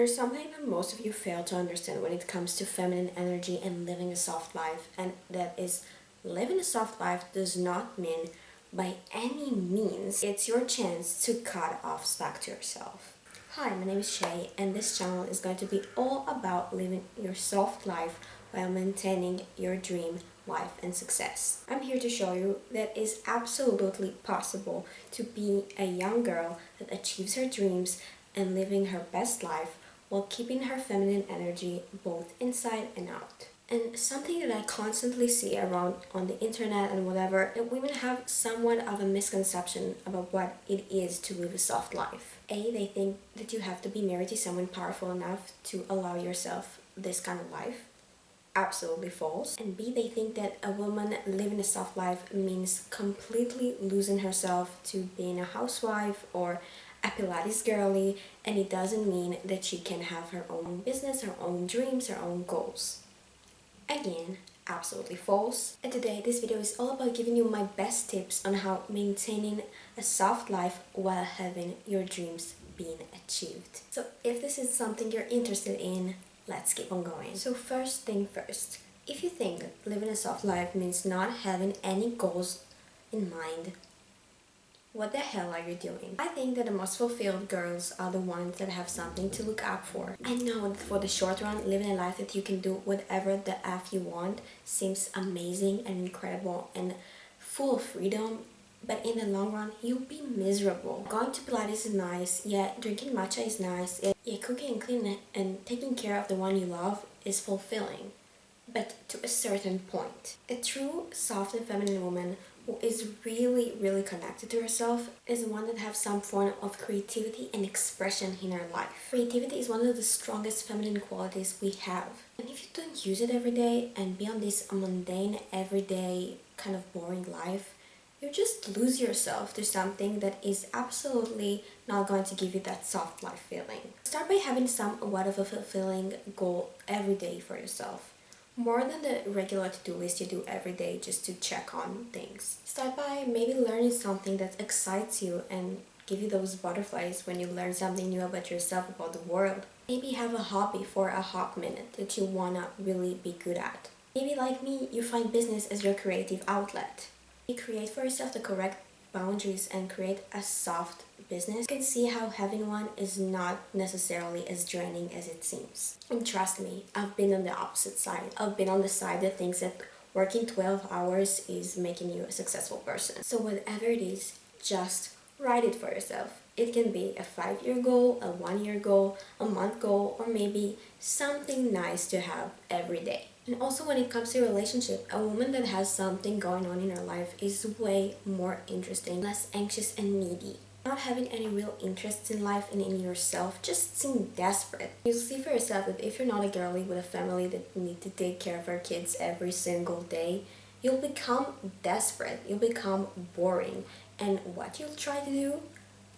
There's something that most of you fail to understand when it comes to feminine energy and living a soft life, and that is living a soft life does not mean by any means it's your chance to cut off slack to yourself. Hi, my name is Shay, and this channel is going to be all about living your soft life while maintaining your dream life and success. I'm here to show you that it's absolutely possible to be a young girl that achieves her dreams and living her best life while keeping her feminine energy both inside and out. And something that I constantly see around on the internet and whatever, that women have somewhat of a misconception about what it is to live a soft life. A, they think that you have to be married to someone powerful enough to allow yourself this kind of life. Absolutely false. And B, they think that a woman living a soft life means completely losing herself to being a housewife or a Pilates girly, and it doesn't mean that she can have her own business, her own dreams, her own goals. Again, absolutely false. And today this video is all about giving you my best tips on how maintaining a soft life while having your dreams being achieved. So if this is something you're interested in, let's keep on going. So first thing first, if you think that living a soft life means not having any goals in mind, what the hell are you doing? I think that the most fulfilled girls are the ones that have something to look out for. I know that for the short run, living a life that you can do whatever the F you want seems amazing and incredible and full of freedom, but in the long run, you'll be miserable. Going to Pilates is nice, yeah, drinking matcha is nice, yeah, cooking and cleaning and taking care of the one you love is fulfilling, but to a certain point. A true soft and feminine woman who is really connected to herself is one that has some form of creativity and expression in her life. Creativity is one of the strongest feminine qualities we have. And if you don't use it every day and be on this mundane, everyday, kind of boring life, you just lose yourself to something that is absolutely not going to give you that soft life feeling. Start by having somewhat of a fulfilling goal every day for yourself. More than the regular to-do list you do every day just to check on things. Start by maybe learning something that excites you and give you those butterflies when you learn something new about yourself, about the world. Maybe have a hobby for a hot minute that you wanna really be good at. Maybe like me, you find business as your creative outlet. You create for yourself the correct boundaries and create a soft business. You can see how having one is not necessarily as draining as it seems. And trust me, I've been on the opposite side. I've been on the side that thinks that working 12 hours is making you a successful person. So whatever it is, just write it for yourself. It can be a 5-year goal, a 1-year goal, a month goal, or maybe something nice to have every day. And also when it comes to relationship, a woman that has something going on in her life is way more interesting, less anxious and needy. Not having any real interests in life and in yourself just seem desperate. You'll see for yourself that if you're not a girly with a family that need to take care of her kids every single day, you'll become desperate, you'll become boring, and what you'll try to do?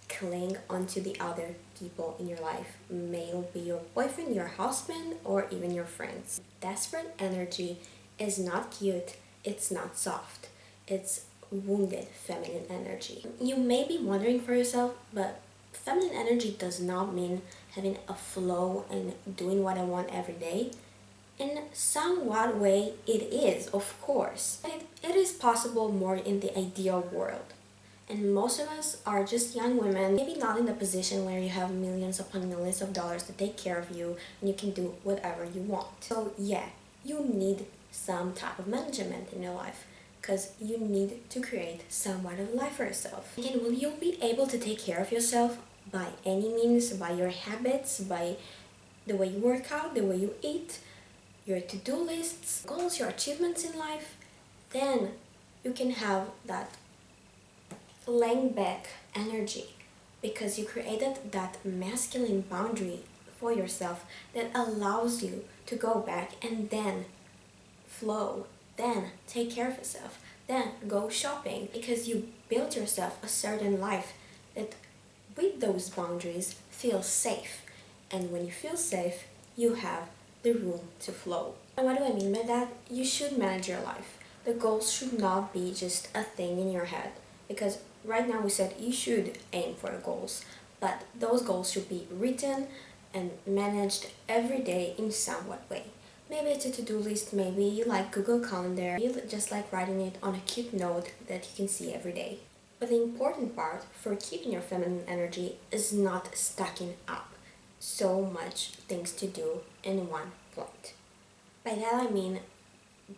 Cling onto the other people in your life. May it be your boyfriend, your husband, or even your friends. Desperate energy is not cute, it's not soft. It's wounded feminine energy. You may be wondering for yourself, but feminine energy does not mean having a flow and doing what I want every day. In somewhat way, it is, of course. It is possible more in the ideal world. And most of us are just young women, maybe not in the position where you have millions upon millions of dollars to take care of you and you can do whatever you want. So yeah, you need some type of management in your life because you need to create somewhat of a life for yourself. And will you be able to take care of yourself by any means, by your habits, by the way you work out, the way you eat, your to-do lists, goals, your achievements in life, then you can have that laying back energy because you created that masculine boundary for yourself that allows you to go back and then flow, then take care of yourself, then go shopping because you built yourself a certain life that with those boundaries feels safe. And when you feel safe, you have the room to flow. And what do I mean by that? You should manage your life. The goals should not be just a thing in your head because right now we said you should aim for goals, but those goals should be written, and managed every day in somewhat way. Maybe it's a to-do list, maybe you like Google Calendar, you just like writing it on a cute note that you can see every day. But the important part for keeping your feminine energy is not stacking up so much things to do in one point. By that I mean,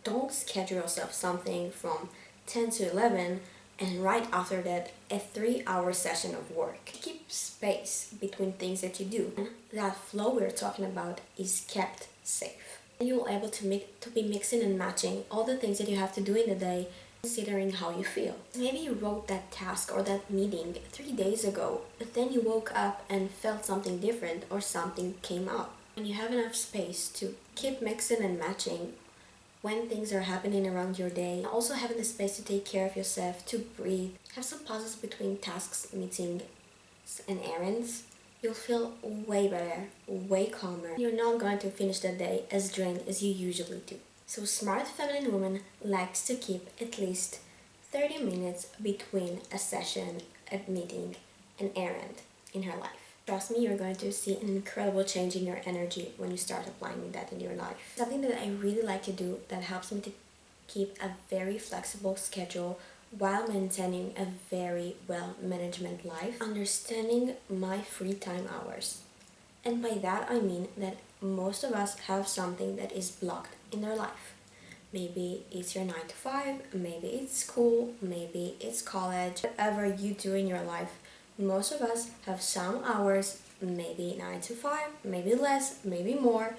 don't schedule yourself something from 10 to 11 and right after that a 3-hour session of work. Keep space between things that you do. That flow we're talking about is kept safe. You're able to be mixing and matching all the things that you have to do in the day, considering how you feel. Maybe you wrote that task or that meeting 3 days ago, but then you woke up and felt something different or something came up. When you have enough space to keep mixing and matching when things are happening around your day, also having the space to take care of yourself, to breathe, have some pauses between tasks, meetings, and errands, you'll feel way better, way calmer. You're not going to finish the day as drained as you usually do. So smart feminine woman likes to keep at least 30 minutes between a session, a meeting, an errand in her life. Trust me, you're going to see an incredible change in your energy when you start applying that in your life. Something that I really like to do that helps me to keep a very flexible schedule while maintaining a very well management life, understanding my free time hours. And by that I mean that most of us have something that is blocked in their life. Maybe it's your 9 to 5, maybe it's school, maybe it's college, whatever you do in your life. Most of us have some hours, maybe 9 to 5, maybe less, maybe more,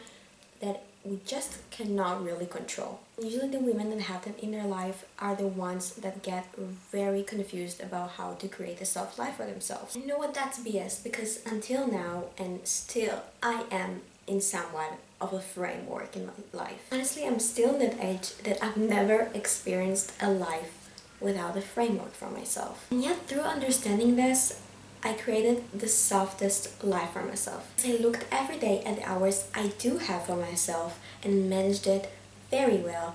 that we just cannot really control. Usually the women that have that in their life are the ones that get very confused about how to create a soft life for themselves. You know what, that's BS, because until now, and still, I am in somewhat of a framework in my life. Honestly, I'm still in that age that I've never experienced a life without a framework for myself. And yet, through understanding this, I created the softest life for myself. I looked every day at the hours I do have for myself and managed it very well,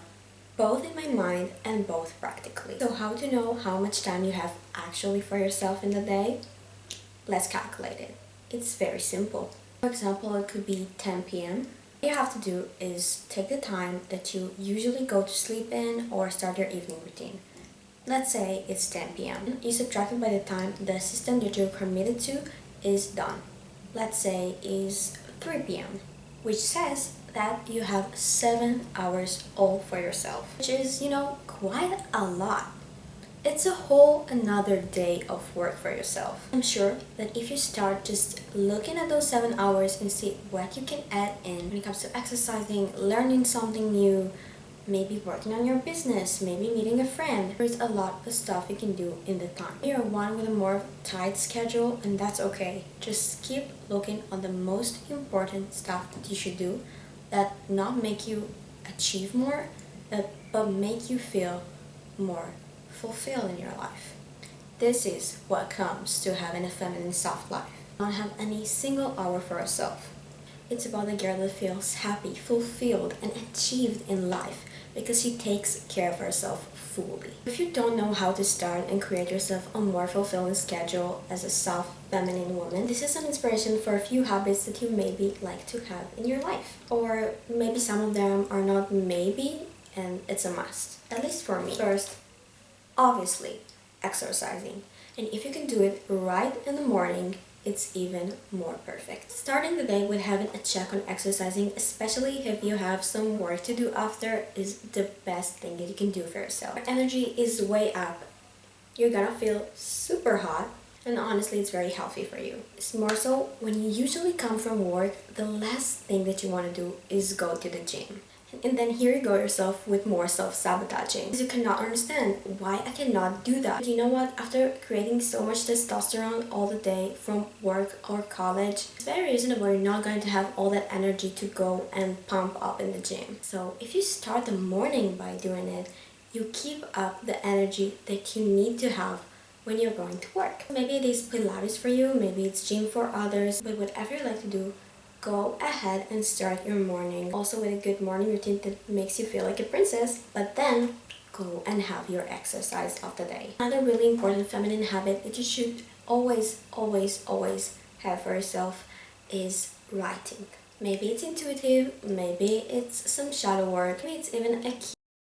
both in my mind and both practically. So how to know how much time you have actually for yourself in the day? Let's calculate it. It's very simple. For example, it could be 10 p.m. What you have to do is take the time that you usually go to sleep in or start your evening routine. Let's say it's 10 p.m. You subtract it by the time the system that you're committed to is done. Let's say is 3 p.m., which says that you have 7 hours all for yourself, which is, quite a lot. It's a whole another day of work for yourself. I'm sure that if you start just looking at those 7 hours and see what you can add in when it comes to exercising, learning something new, maybe working on your business, maybe meeting a friend. There's a lot of stuff you can do in the time. You're one with a more tight schedule, and that's okay. Just keep looking on the most important stuff that you should do that not make you achieve more, but make you feel more fulfilled in your life. This is what comes to having a feminine soft life. Not have any single hour for herself. It's about a girl that feels happy, fulfilled, and achieved in life because she takes care of herself fully. If you don't know how to start and create yourself a more fulfilling schedule as a soft, feminine woman, this is an inspiration for a few habits that you maybe like to have in your life. Or maybe some of them are not maybe, and it's a must. At least for me. First, obviously, exercising. And if you can do it right in the morning, it's even more perfect. Starting the day with having a check on exercising, especially if you have some work to do after, is the best thing that you can do for yourself. Your energy is way up. You're gonna feel super hot, and honestly, it's very healthy for you. It's more so when you usually come from work, the last thing that you want to do is go to the gym. And then here you go yourself with more self-sabotaging. Because you cannot understand why I cannot do that. But you know what? After creating so much testosterone all the day from work or college, it's very reasonable you're not going to have all that energy to go and pump up in the gym. So if you start the morning by doing it, you keep up the energy that you need to have when you're going to work. Maybe it is Pilates for you, maybe it's gym for others, but whatever you like to do, go ahead and start your morning also with a good morning routine that makes you feel like a princess, but then go and have your exercise of the day. Another really important feminine habit that you should always have for yourself is writing. Maybe it's intuitive, maybe it's some shadow work, maybe it's even a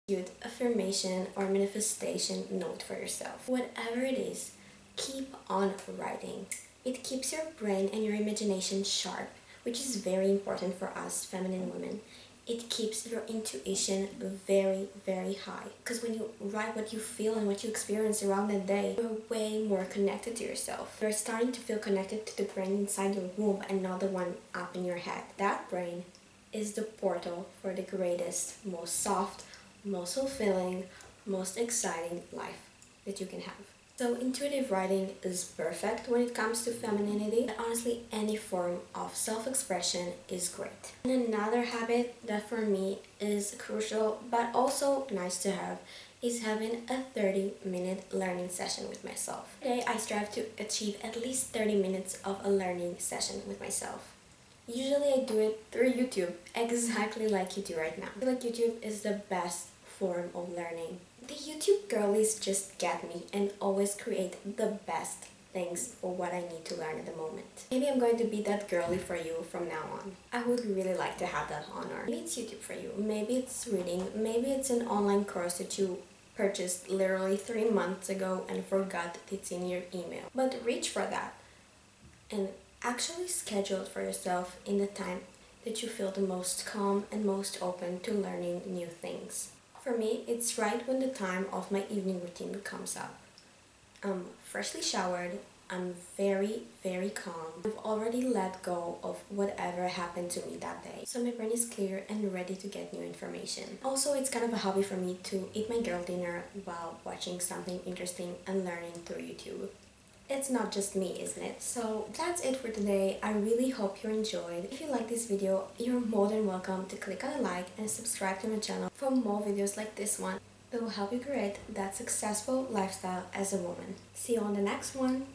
cute affirmation or manifestation note for yourself. Whatever it is, keep on writing. It keeps your brain and your imagination sharp, which is very important for us feminine women. It keeps your intuition very, very high. Because when you write what you feel and what you experience around the day, you're way more connected to yourself. You're starting to feel connected to the brain inside your womb and not the one up in your head. That brain is the portal for the greatest, most soft, most fulfilling, most exciting life that you can have. So intuitive writing is perfect when it comes to femininity, but honestly any form of self-expression is great. And another habit that for me is crucial but also nice to have is having a 30-minute learning session with myself. Today I strive to achieve at least 30 minutes of a learning session with myself. Usually I do it through YouTube, exactly like you do right now. I feel like YouTube is the best form of learning. The YouTube girlies just get me and always create the best things for what I need to learn at the moment. Maybe I'm going to be that girly for you from now on. I would really like to have that honor. Maybe it's YouTube for you, maybe it's reading, maybe it's an online course that you purchased literally 3 months ago and forgot that it's in your email. But reach for that and actually schedule it for yourself in the time that you feel the most calm and most open to learning new things. For me, it's right when the time of my evening routine comes up. I'm freshly showered, I'm very, very calm. I've already let go of whatever happened to me that day. So my brain is clear and ready to get new information. Also, it's kind of a hobby for me to eat my girl dinner while watching something interesting and learning through YouTube. It's not just me, isn't it? So that's it for today. I really hope you enjoyed. If you like this video, you're more than welcome to click on a like and subscribe to my channel for more videos like this one that will help you create that successful lifestyle as a woman. See you on the next one.